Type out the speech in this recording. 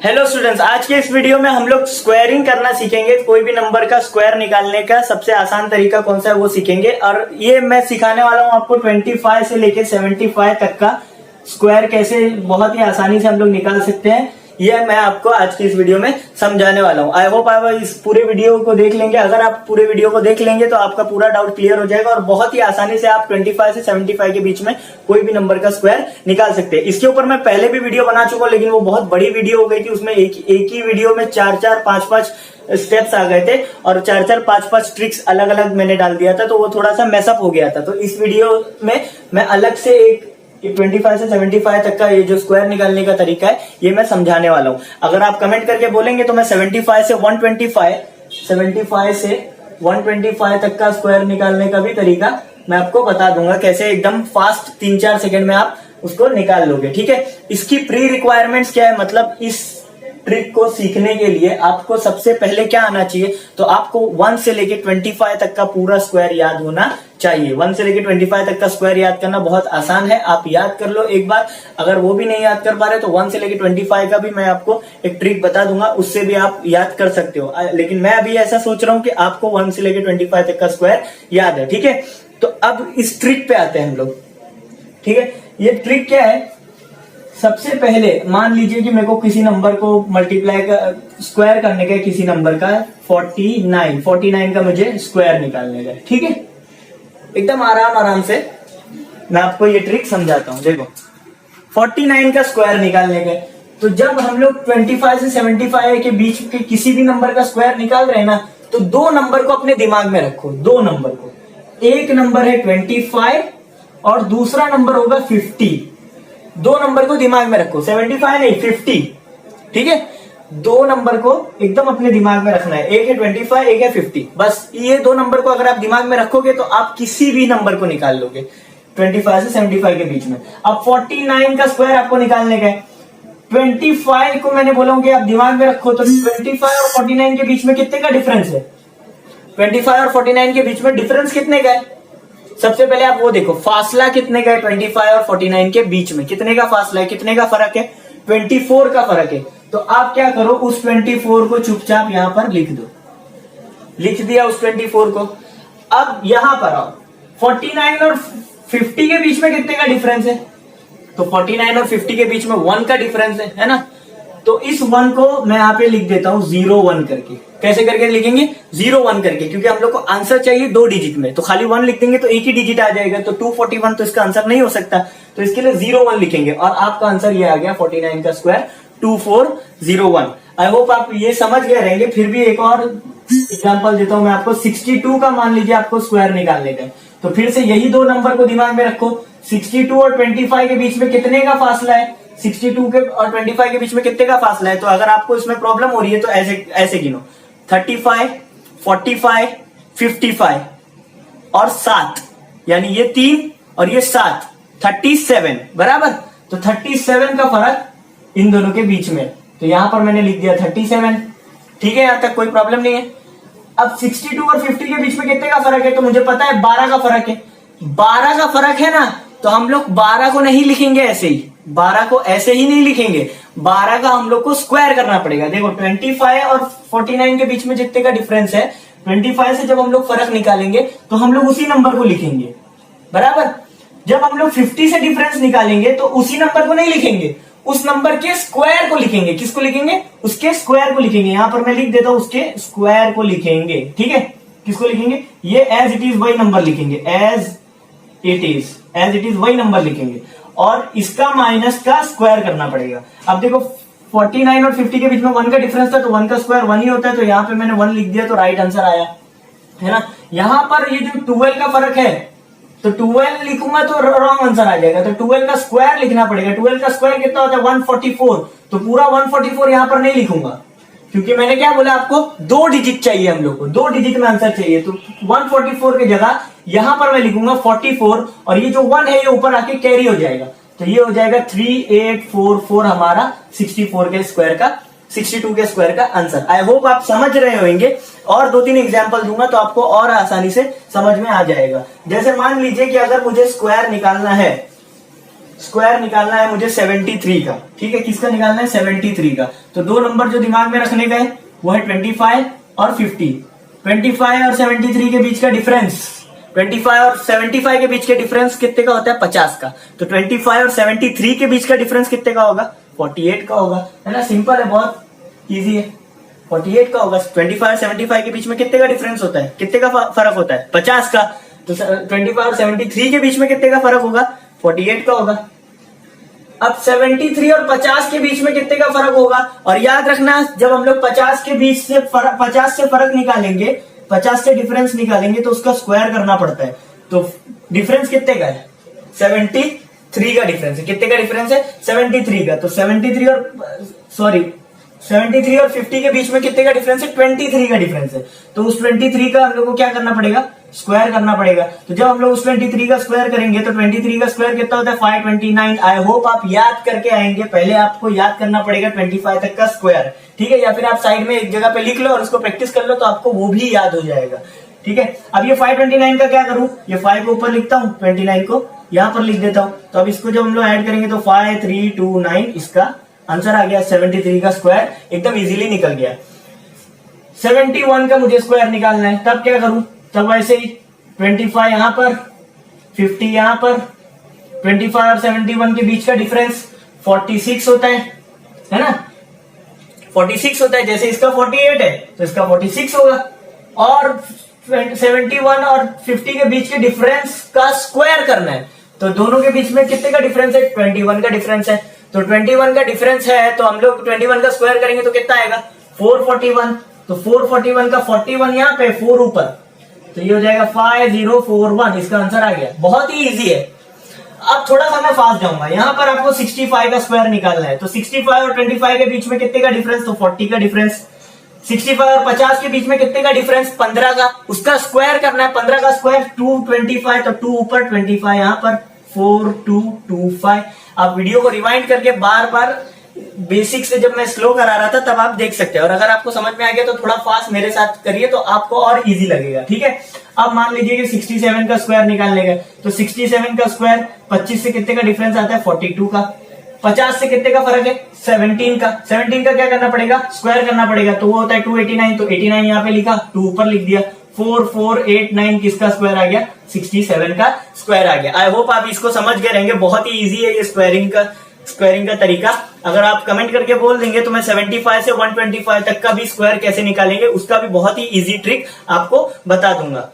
Hello students, आज के इस वीडियो में हम लोग स्क्वायरिंग करना सीखेंगे। कोई भी नंबर का स्क्वायर निकालने का सबसे आसान तरीका कौन सा है वो सीखेंगे। और ये मैं सिखाने वाला हूँ आपको 25 से लेके 75 तक का स्क्वायर कैसे बहुत ही आसानी से हम लोग निकाल सकते हैं, ये मैं आपको आज की इस वीडियो में समझाने वाला हूँ। आई होप आप इस पूरे वीडियो को देख लेंगे। अगर आप पूरे वीडियो को देख लेंगे तो आपका पूरा डाउट क्लियर हो जाएगा और बहुत ही आसानी से आप 25 से 75 के बीच में कोई भी नंबर का स्क्वायर निकाल सकते हैं। इसके ऊपर मैं पहले भी वीडियो बना चुका हूँ, लेकिन वो बहुत बड़ी वीडियो हो गई थी। उसमें एक ही वीडियो में 4-4, 5-5 स्टेप्स आ गए थे और 4-4, 5-5 ट्रिक्स अलग अलग मैंने डाल दिया था, तो वो थोड़ा सा मैसअप हो गया था। तो इस वीडियो में मैं अलग से एक 25 से 75 तक का ये जो स्क्वायर निकालने का तरीका है ये मैं समझाने वाला हूं। अगर आप कमेंट करके बोलेंगे तो मैं 75 से 125 तक का स्क्वायर निकालने का भी तरीका मैं आपको बता दूंगा, कैसे एकदम फास्ट 3-4 सेकंड में आप उसको निकाल लोगे। ठीक है, इसकी प्री रिक्वायरमेंट्स क्या है, मतलब इस ट्रिक को सीखने के लिए आपको सबसे पहले क्या आना चाहिए, तो आपको 1 से लेके 25 तक का पूरा स्क्वायर याद होना चाहिए। 1 से लेके 25 तक का स्क्वायर याद करना बहुत आसान है, आप याद कर लो एक बार। अगर वो भी नहीं याद कर पा रहे तो 1 से लेके 25 का भी मैं आपको एक ट्रिक बता दूंगा, उससे भी आप याद कर सकते हो। लेकिन मैं अभी ऐसा सोच रहा हूं कि आपको 1 से लेके 25 तक का स्क्वायर याद है। ठीक है, तो अब इस ट्रिक पे आते हैं हम लोग। ठीक है, ये ट्रिक क्या है, सबसे पहले मान लीजिए कि मेरे को किसी नंबर को मल्टीप्लाई का स्क्वायर करने का, किसी नंबर का 49 का मुझे स्क्वायर निकालने का। ठीक है, एकदम आराम से मैं आपको ये ट्रिक समझाता हूं। देखो 49 का स्क्वायर निकालने का, तो जब हम लोग 25 से 75 के बीच के किसी भी नंबर का स्क्वायर निकाल रहे हैं ना, तो दो नंबर को अपने दिमाग में रखो। दो नंबर को, एक नंबर है 25 और दूसरा नंबर होगा 50। दो नंबर को दिमाग में रखो, 75 नहीं 50। ठीक है, दो नंबर को एकदम अपने दिमाग में रखना है, एक है 25, एक है 50। बस ये दो नंबर को अगर आप दिमाग में रखोगे तो आप किसी भी नंबर को निकाल लोगे 25 से 75 के बीच में। अब 49 का स्क्वायर आपको निकालने का है। 25 को मैंने बोला हूं कि आप दिमाग में रखो, तो 25 और 49 के बीच में कितने का डिफरेंस है, 25 और 49 के बीच में डिफरेंस कितने का है। सबसे पहले आप वो देखो, फासला कितने का है 25 और 49 के बीच में, कितने का फासला है, कितने का फर्क है, 24 का फर्क है। तो आप क्या करो, उस 24 को चुपचाप यहां पर लिख दो। लिख दिया उस 24 को। अब यहां पर आओ, 49 और 50 के बीच में कितने का डिफरेंस है, तो 49 और 50 के बीच में 1 का डिफरेंस है ना। तो इस 1 को मैं यहां पे लिख देता हूं 0-1 करके। कैसे करके लिखेंगे, 0-1 करके, क्योंकि हम लोग को आंसर चाहिए 2 डिजिट में, तो खाली 1 लिख देंगे तो एक ही डिजिट आ जाएगा, तो 241 तो इसका आंसर नहीं हो सकता, तो इसके लिए 0-1 लिखेंगे और आपका आंसर ये आ गया 49 का स्क्वायर 2401। आई होप आप ये समझ गए रहेंगे। फिर भी एक और एग्जांपल देता हूं मैं आपको। 62 का मान लीजिए आपको स्क्वायर निकालने का, तो फिर से यही दो नंबर को दिमाग में रखो। 62 और 25 के बीच में कितने का फासला है, 62 के और 25 के बीच में कितने का फासला है। तो अगर आपको इसमें प्रॉब्लम हो रही है तो ऐसे गिनो, 35, 45, 55 और 7, यानी ये 3 और ये 7, 37 बराबर। तो 37 का फर्क इन दोनों के बीच में, तो यहां पर मैंने लिख दिया 37। ठीक है, यहां तक कोई प्रॉब्लम नहीं है। अब 62 और 50 के बीच में कितने का फर्क है, तो मुझे पता है 12 का फर्क है। 12 का फर्क है ना, तो हम लोग 12 को नहीं लिखेंगे ऐसे ही, 12 को ऐसे ही नहीं लिखेंगे, 12 का हम लोग को स्क्वायर करना पड़ेगा। देखो 25 और 49 के बीच में जितने का डिफरेंस है, 25 से जब हम लोग फर्क निकालेंगे तो हम लोग उसी नंबर को लिखेंगे बराबर। जब हम लोग 50 से डिफरेंस निकालेंगे तो उसी नंबर को नहीं लिखेंगे, उस नंबर के स्क्वायर को लिखेंगे। किसको लिखेंगे, उसके स्क्वायर को लिखेंगे। यहां पर मैं लिख देता हूं, उसके स्क्वायर को लिखेंगे। ठीक है, किसको लिखेंगे, ये एज इट इज वही नंबर लिखेंगे, एज इट इज वही नंबर लिखेंगे और इसका माइनस का स्क्वायर करना पड़ेगा। अब देखो 49 और 50 के बीच में 1 का डिफरेंस था, तो 1 का स्क्वायर 1 ही होता है, तो यहां पे मैंने 1 लिख दिया, तो राइट आंसर आया है ना। यहां पर ये जो 12 का फर्क है, तो 12 लिखूंगा तो रॉन्ग आंसर आ जाएगा, तो 12 का स्क्वायर लिखना पड़ेगा। 12 का स्क्वायर कितना होता है, 144, तो पूरा 144 यहां पर नहीं लिखूंगा, क्योंकि मैंने क्या बोला आपको, 2 डिजिट चाहिए हम लोग को, 2 डिजिट में आंसर चाहिए। तो 144 की जगह यहां पर मैं लिखूंगा 44 और ये जो 1 है ये ऊपर आके कैरी हो जाएगा, तो ये हो जाएगा 3844 हमारा 64 के स्क्वायर का, 62 के स्क्वायर का आंसर। आई होप आप समझ रहे होंगे, और 2-3 एग्जांपल दूंगा तो आपको और आसानी से समझ में आ जाएगा। जैसे मान लीजिए कि अगर मुझे स्क्वायर निकालना है स्क्वायर निकालना है मुझे 73 का, ठीक है। किसका निकालना है? 73 का। तो दो नंबर जो दिमाग में रखने का है वो है 25 और 50। 25 और 73 के बीच का डिफरेंस, 25 और 75 के बीच के डिफरेंस कितने का होता है? 50 का। तो 25 और 73 के बीच का डिफरेंस कितने का होगा? 48 का होगा, है ना। सिंपल है, बहुत इजी है। 48 का होगा। 25 और 75 के बीच में कितने का डिफरेंस होता है? कितने का फर्क होता है? 50 का। तो 25 और 73 के बीच में कितने का फर्क होगा? 48 का होगा। अब 73 और 50 के बीच में कितने का फर्क होगा? और याद रखना, जब हम लोग 50 के बीच से 50 से फर्क निकालेंगे, 50 से डिफरेंस निकालेंगे तो उसका स्क्वायर करना पड़ता है। तो डिफरेंस कितने का है? 73 का डिफरेंस है। कितने का डिफरेंस है? 73 का। तो 73 और 50 के बीच में कितने का डिफरेंस है? 23 का डिफरेंस है। तो उस 23 का हम लोग को क्या करना पड़ेगा? स्क्वायर करना पड़ेगा। तो जब हम लोग उस 23 का स्क्वायर करेंगे तो 23 का स्क्वायर कितना होता है? 529। आई होप आप याद करके आएंगे। पहले आपको याद करना पड़ेगा 25 तक का स्क्वायर, ठीक है। या फिर आप साइड में एक जगह पे लिख लो और उसको प्रैक्टिस कर लो तो आपको वो भी याद हो जाएगा, ठीक है। अब ये 529 का क्या करूं? ये 5 को ऊपर लिखता हूं, 29 को यहां पर लिख देता हूं। तो अब इसको जब हम लोग ऐड करेंगे तो 5329, इसका आंसर आ गया। 73 का स्क्वायर एकदम इजीली निकल गया। 71 का मुझे स्क्वायर निकालना है, तब क्या करूं? तब ऐसे ही 25 यहां पर, 50 यहां पर। 25 और 71 के बीच का डिफरेंस 46 होता है ना। 46 होता है। जैसे इसका 48 है तो इसका 46 होगा। और 71 और 50 के बीच के डिफरेंस का स्क्वायर करना है। तो दोनों के बीच में कितने का डिफरेंस है? 21 का डिफरेंस है। तो 21 का डिफरेंस है तो हम लोग 21 का स्क्वायर करेंगे तो कितना आएगा? 441। तो 441 का 41 यहां पे, 4 ऊपर, तो ये हो जाएगा 5041। इसका आंसर आ गया। बहुत ही इजी है। अब थोड़ा सा मैं फास्ट जाऊंगा। यहां पर आपको 65 का स्क्वायर निकालना है। तो 65 और 25 के बीच में कितने का डिफरेंस? तो 40 का डिफरेंस। 65 और 50 के बीच में कितने का डिफरेंस? 15 का। उसका स्क्वायर करना है। 15 का स्क्वायर 225, तो 2 ऊपर, 25 यहां पर, 4225। आप वीडियो को रिवाइंड करके बार बार बेसिक से जब मैं स्लो करा रहा था तब आप देख सकते हैं। और अगर आपको समझ में आ गया तो थोड़ा फास्ट मेरे साथ करिए तो आपको और इजी लगेगा, ठीक है। अब मान लीजिए कि 67 का स्क्वायर निकालने का। तो 67 का स्क्वायर 25 से कितने का डिफरेंस आता है? 42 का। 50 से कितने का फर्क है? 17 का। 17 का क्या करना पड़ेगा? स्क्वायर करना पड़ेगा। तो वो होता है 289। तो 89 यहाँ पे लिखा, 2 ऊपर लिख दिया। 4489 किसका स्क्वायर आ गया? 67 का स्क्वायर आ गया। आई होप आप इसको समझ गए रहेंगे। बहुत ही इजी है ये स्क्वायरिंग का तरीका। अगर आप कमेंट करके बोल देंगे तो मैं 75 से 125 तक का भी स्क्वायर कैसे निकालेंगे उसका भी बहुत ही इजी ट्रिक आपको बता दूंगा।